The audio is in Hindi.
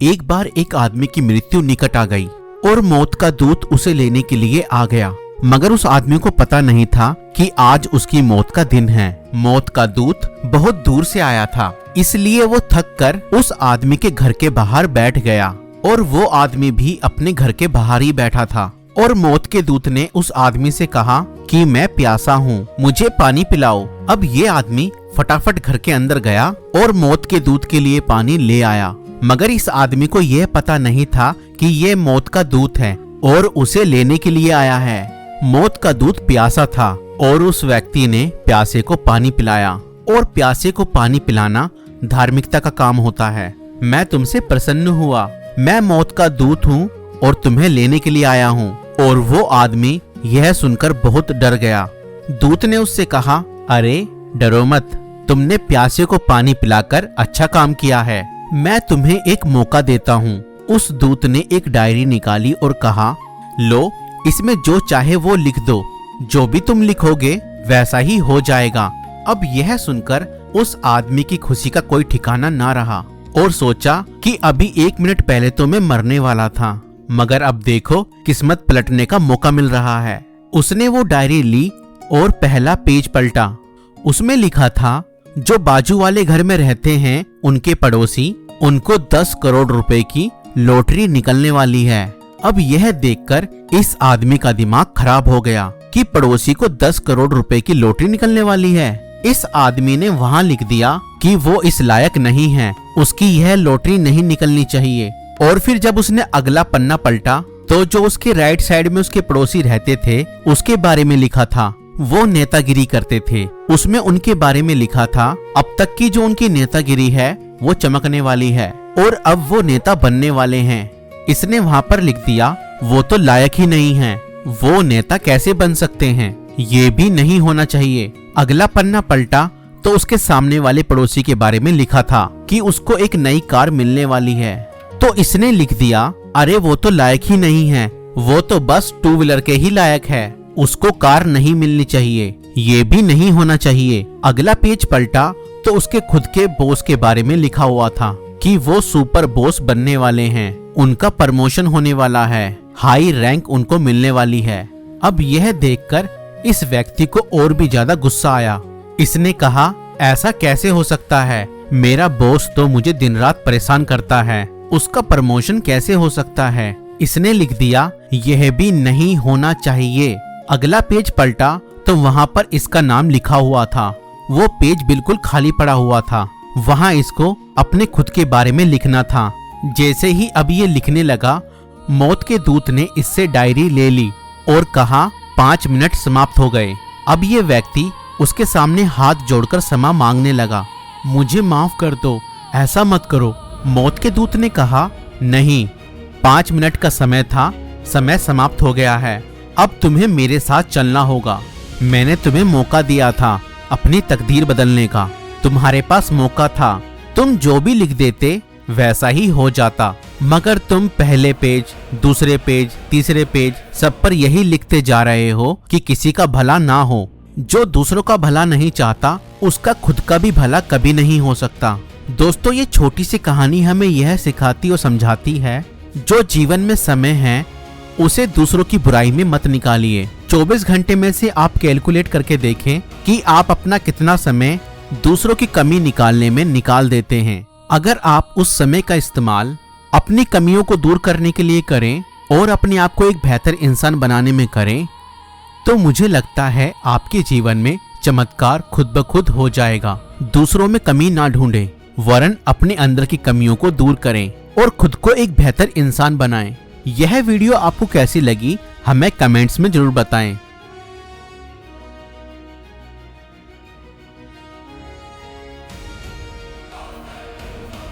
एक बार एक आदमी की मृत्यु निकट आ गई और मौत का दूत उसे लेने के लिए आ गया, मगर उस आदमी को पता नहीं था कि आज उसकी मौत का दिन है। मौत का दूत बहुत दूर से आया था, इसलिए वो थक कर उस आदमी के घर के बाहर बैठ गया और वो आदमी भी अपने घर के बाहर ही बैठा था। और मौत के दूत ने उस आदमी से कहा कि मैं प्यासा हूँ, मुझे पानी पिलाओ। अब ये आदमी फटाफट घर के अंदर गया और मौत के दूत के लिए पानी ले आया, मगर इस आदमी को यह पता नहीं था कि ये मौत का दूत है और उसे लेने के लिए आया है। मौत का दूत प्यासा था और उस व्यक्ति ने प्यासे को पानी पिलाया, और प्यासे को पानी पिलाना धार्मिकता का काम होता है। मैं तुमसे प्रसन्न हुआ, मैं मौत का दूत हूँ और तुम्हें लेने के लिए आया हूँ। और वो आदमी यह सुनकर बहुत डर गया। दूत ने उससे कहा, अरे डरो मत, तुमने प्यासे को पानी पिलाकर अच्छा काम किया है। मैं तुम्हें एक मौका देता हूँ। उस दूत ने एक डायरी निकाली और कहा, लो, इसमें जो चाहे वो लिख दो, जो भी तुम लिखोगे वैसा ही हो जाएगा। अब यह सुनकर उस आदमी की खुशी का कोई ठिकाना ना रहा और सोचा कि अभी 1 मिनट पहले तो मैं मरने वाला था, मगर अब देखो किस्मत पलटने का मौका मिल रहा है। उसने वो डायरी ली और पहला पेज पलटा। उसमें लिखा था, जो बाजू वाले घर में रहते हैं उनके पड़ोसी, उनको 10 करोड़ रुपए की लॉटरी निकलने वाली है। अब यह देखकर इस आदमी का दिमाग खराब हो गया कि पड़ोसी को 10 करोड़ रुपए की लॉटरी निकलने वाली है। इस आदमी ने वहाँ लिख दिया कि वो इस लायक नहीं है, उसकी यह लॉटरी नहीं निकलनी चाहिए। और फिर जब उसने अगला पन्ना पलटा तो जो उसके राइट साइड में उसके पड़ोसी रहते थे उसके बारे में लिखा था। वो नेतागिरी करते थे। उसमें उनके बारे में लिखा था, अब तक की जो उनकी नेतागिरी है वो चमकने वाली है और अब वो नेता बनने वाले हैं। इसने वहाँ पर लिख दिया, वो तो लायक ही नहीं है, वो नेता कैसे बन सकते हैं, ये भी नहीं होना चाहिए। अगला पन्ना पलटा तो उसके सामने वाले पड़ोसी के बारे में लिखा था कि उसको एक नई कार मिलने वाली है। तो इसने लिख दिया, अरे वो तो लायक ही नहीं है, वो तो बस 2 व्हीलर के ही लायक है, उसको कार नहीं मिलनी चाहिए, ये भी नहीं होना चाहिए। अगला पेज पलटा तो उसके खुद के बॉस के बारे में लिखा हुआ था कि वो सुपर बॉस बनने वाले हैं, उनका प्रमोशन होने वाला है, हाई रैंक उनको मिलने वाली है। अब यह देखकर इस व्यक्ति को और भी ज्यादा गुस्सा आया। इसने कहा, ऐसा कैसे हो सकता है, मेरा बॉस तो मुझे दिन रात परेशान करता है, उसका प्रमोशन कैसे हो सकता है। इसने लिख दिया, यह भी नहीं होना चाहिए। अगला पेज पलटा तो वहाँ पर इसका नाम लिखा हुआ था। वो पेज बिल्कुल खाली पड़ा हुआ था, वहाँ इसको अपने खुद के बारे में लिखना था। जैसे ही अब ये लिखने लगा, मौत के दूत ने इससे डायरी ले ली और कहा, 5 मिनट समाप्त हो गए। अब ये व्यक्ति उसके सामने हाथ जोड़कर क्षमा मांगने लगा, मुझे माफ कर दो, ऐसा मत करो। मौत के दूत ने कहा, नहीं, 5 मिनट का समय था, समय समाप्त हो गया है, अब तुम्हें मेरे साथ चलना होगा। मैंने तुम्हें मौका दिया था अपनी तकदीर बदलने का, तुम्हारे पास मौका था, तुम जो भी लिख देते वैसा ही हो जाता, मगर तुम पहले पेज, दूसरे पेज, तीसरे पेज सब पर यही लिखते जा रहे हो कि किसी का भला ना हो। जो दूसरों का भला नहीं चाहता उसका खुद का भी भला कभी नहीं हो सकता। दोस्तों, ये छोटी सी कहानी हमें यह सिखाती और समझाती है, जो जीवन में समय है उसे दूसरों की बुराई में मत निकालिए। 24 घंटे में से आप कैलकुलेट करके देखें कि आप अपना कितना समय दूसरों की कमी निकालने में निकाल देते हैं। अगर आप उस समय का इस्तेमाल अपनी कमियों को दूर करने के लिए करें और अपने आप को एक बेहतर इंसान बनाने में करें, तो मुझे लगता है आपके जीवन में चमत्कार खुद ब खुद हो जाएगा। दूसरों में कमी ना ढूंढें, वरन अपने अंदर की कमियों को दूर करें और खुद को एक बेहतर इंसान बनाएं। यह वीडियो आपको कैसी लगी हमें कमेंट्स में जरूर बताएं।